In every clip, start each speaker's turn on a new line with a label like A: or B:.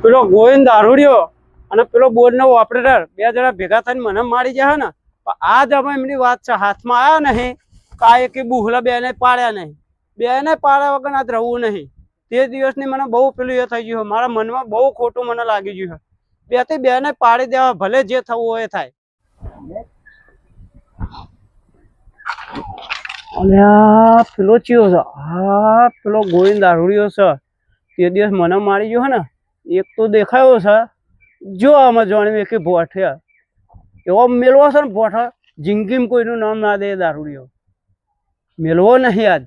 A: પેલો ગોવિંદ દારૂડિયો અને પેલો બોર્ડનો ઓપરેટર 2 જણા ભેગા થઈને મને મારી ગયા ને. આ જ અમે એમની વાત છે, હાથમાં આવ્યા નહીં કાંઈ કે બુહલા બેને પાડ્યા નહીં, બેને પાડ્યા વગર આજ રહવું નહીં. તે દિવસની મને બહુ પેલું એ થઈ ગયું, મારા મનમાં બહુ ખોટું મને લાગી ગયું. બેને પાડી દેવા, ભલે જે થવું હોય એ થાય. અલ્યા પેલો ચિયો છે? હા પેલો ગોવિંદ દારૂડિયો છે. તે દિવસ મને મારી ગયો ને, એક તો દેખાયો છે જો આમાં જાણ્યું કે ભોઠ એવો મેળવો છે ને, ભોઠ જિંદગીમાં કોઈનું નામ ના દે. દારૂડિયો મેળવો નહીં આજ.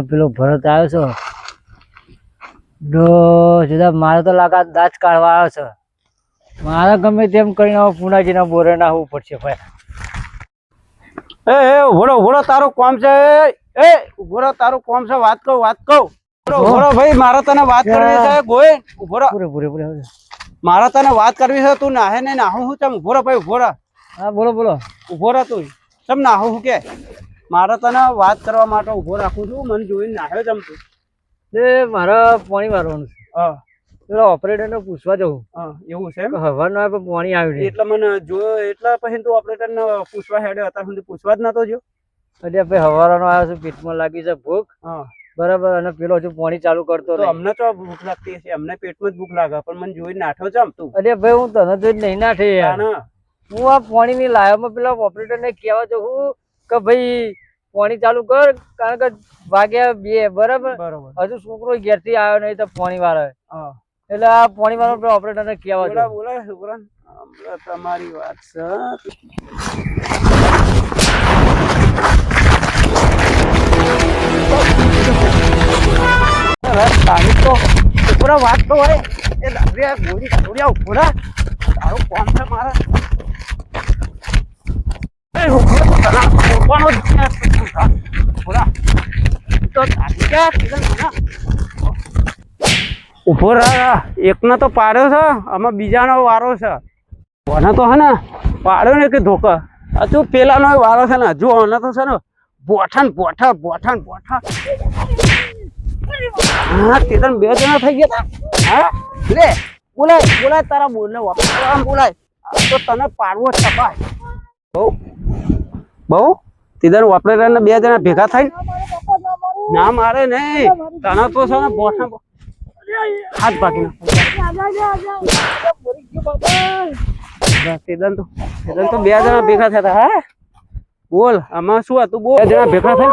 B: પેલો ભરત આવ્યો છે, મારે તો લાગાત દાંત કાઢવા આવ્યો છે. મારે ગમે તેમ કરીને પુનાજીના બોરે નાખવું પડશે ભાઈ.
A: ઉભો તારું કોમ છે, ઉભો તારું કોમ છે. વાત કહું ઉભો ભાઈ, મારે તને વાત કરવી છે. ગોય ઉભો મારે તને વાત કરવી છે. તું નાહે ને નાહું હું ચમ? ઉભો ભાઈ ઉભો.
B: હા બોલો.
A: ઉભો તું ચમ નાહું હું કે? મારે તને વાત કરવા માટે ઉભો રાખું છું. મને જોઈને નાહ્યો ચમ તું?
B: મારે પાણી વારવાનું છે. પેલા ઓપરેટર ને પૂછવા જવું.
A: એવું છે?
B: હવાર નો પાણી આવ્યું
A: એટલે મને જોયો એટલે પછી તું ઓપરેટર ને પૂછવા હેડ્યો. અત્યાર સુધી પૂછવા જ નતો જો.
B: એટલે ભાઈ હવારનો આવ્યો છે, પેટમાં લાગી છે ભૂખ. બરાબર. અને પેલો હજુ પાણી ચાલુ કરતો
A: અમને તો ભૂખ લાગતી હશે, અમને પેટમાં જ ભૂખ લાગે, પણ મને જોઈને નાઠો ચમ તું?
B: અરે ભાઈ હું તને જોઈને નહીં નાઠે યાર. હું આ પાણી ની લાયોમાં પેલા ઓપરેટર ને કહેવા જવું કે ભાઈ પાણી ચાલુ કર, કારણ કે વાગ્યા 2. બરાબર. હજુ છોકરો ઘેર થી આવ્યો નહીં તો પાણી વાળા. એટલે આ પાણી વાળો ઓપરેટર ને કહેવા જવું.
A: બોલા તમારી વાત છે. વાત તો હોય એ ગોળી ઉભોરા તારું કોમ છે મારે. ઉભો રહ્યા. એકનો તો પાડ્યો છે, આમાં બીજાનો વારો છે. કોને તો હે ને પાડ્યો ને કે ધોકા. હજુ પેલાનો વારો છે ને, હજુ આને તો છે ને બોઠા. હા તે તને 2 જણા થઈ ગયા હતા. હા લે બોલાય તારા બોલને વાપરવા બોલાય. તો તને પાડવો છે બહુ તીધર ઓપરેટર ને 2 જણા ભેગા થાય ના મારે નહીં. તને તો છે ને બોઠા હાથ ભાગી તો 2 જણા ભેગા થયા હતા. હા બોલ આમાં શું હતું? 2 જણા ભેગા થાય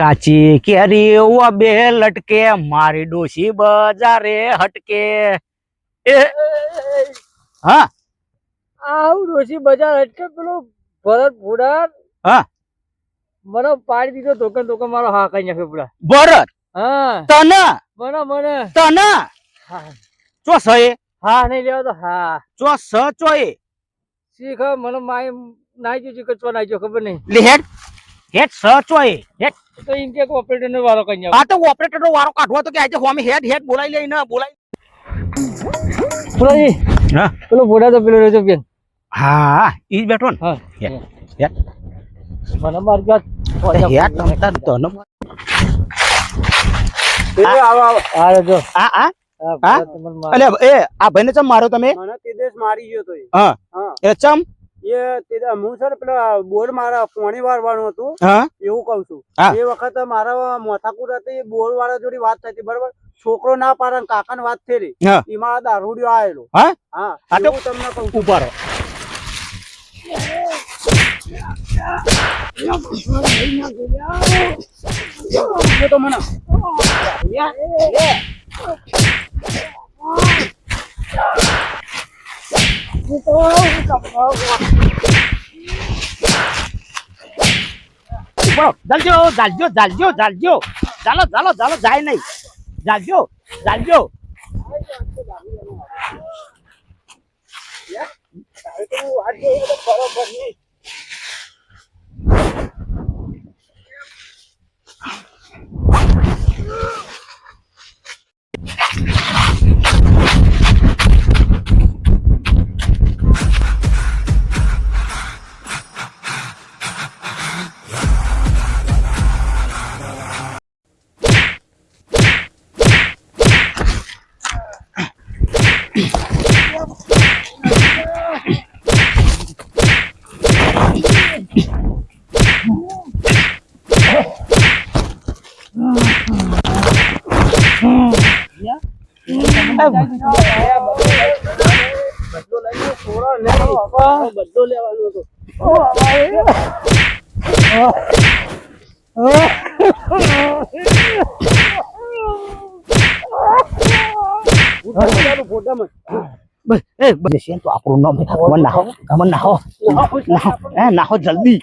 B: કાચી કેરી ઓ બે લટકે, મારી ડોશી બજારે હટકે. હા આવું ડોશી બજાર હટકે. પેલો ભરત ભૂડા મને પાડી દીધો. ધોકન મારો હા કઈ નાખ્યો પૂરા. ભરત તને ચો સહે હા નહીં લેવા તો હા ચો સ ચો એ શીખ મને માય નાઈ જો કે ચો નાઈ જો ખબર નહીં. લે હેડ સ ચો એ હેડ તો એમ કે ઓપરેટર નો વારો કઈ આ તો ઓપરેટર નો વારો કાઢવો તો કે આજે હોમે હેડ બોલાઈ લે ને બોલાઈ. બોલાજી હા પેલો બોડા તો પેલો રેજો બેન. હા ઈ બેઠો ને. હા હેડ મને માર ગયો હેડ તમતા તો ન આ જો આ અલે એ આ ભાઈને ચમ માર્યો તમે?
A: મને તે દિવસ મારી ગયો તો.
B: હા એ ચમ
A: એ તે હું છે ને પેલા બોર્ડ મારા પાણી વારવાનું હતું એવું કઉ છું. એ વખતે મારા મોથાકુર હતી, બોર્ડ વાળા જોડે વાત થઈ હતી. બરોબર. છોકરો ના પાડે કાકા ને વાત થઈ એમાં દારૂડિયો આવેલો. હા હું તમને કઉ છું. ઉભા રહો. તો મને
B: ચાલો જાય નહીં. જાલજો
A: બદલો લેવાનો હતો. ફોટામાં
C: બસ એ બસ તો આપણું નામ મને નાહો નાહો નાહો જલ્દી